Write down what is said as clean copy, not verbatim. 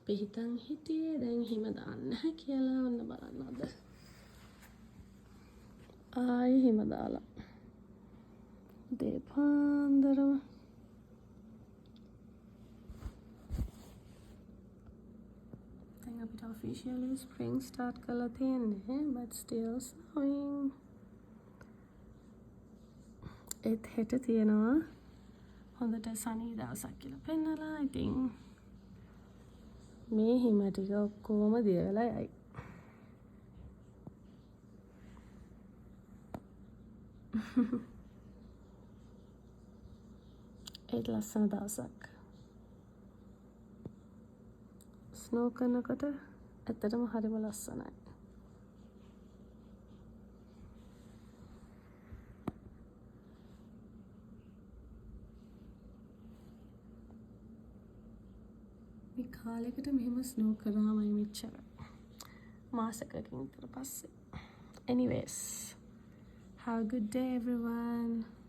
අපි හිතන් හිටියේ දැන් හිම දාන්න නැහැ කියලා. ඔන්න බලන්න අද ආයි හිම දාලා දෙපාන්දරම දැන් අපිට officially spring start කරලා තියෙන්නේ but still snowing. ඒත් හෙට තියෙනවා හොඳට සනී දවසක් කියලා පෙන්නලා. ඉතින් මේ හිම ටික ඔක්කොම දිය වෙලා යයි. ඒත් ලස්සන දවසක්. ස්නෝ කරනකොට ඇත්තටම හරිම ලස්සනයි. මේ කාලෙකට මෙහෙම ස්නෝ කරාමයි මෙච්චර මාසකකින් විතර පස්සේ. Anyways, have a good day everyone.